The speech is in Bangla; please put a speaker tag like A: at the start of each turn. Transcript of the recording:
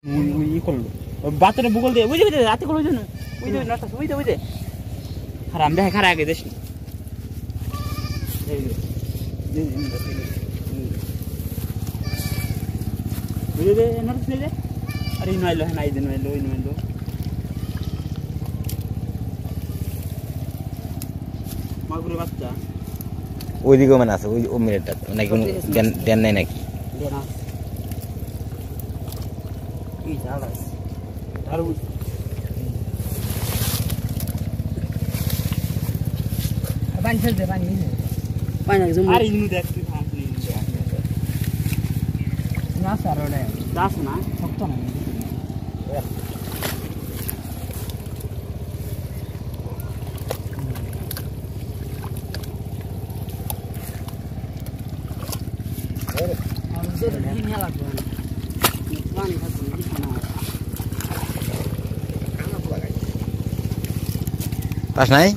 A: ই করলো বাতরে ভূগোল দিয়ে বুঝে বুঝে রাতে করলো জন্য বুঝতে নষ্ট বুঝতে বুঝতে খারাপ দেখে খারাপ আগে দেশ বুঝে দে নষ্ট দে আরে নইলো হ্যাঁ নাই দিন নইলো ওই নইলো মাগুরে বাচ্চা
B: ওইদিকেও মানে আছে ওই ও মিনিটটা নাকি কোনো দেন নাই নাকি
A: এই জায়গা দারুণ পানি ফেলতে পানি পানি একদম আরে ইনু দেখ তুই থামলি না স্যার ওটা দাস না শক্ত না
B: পাস নাই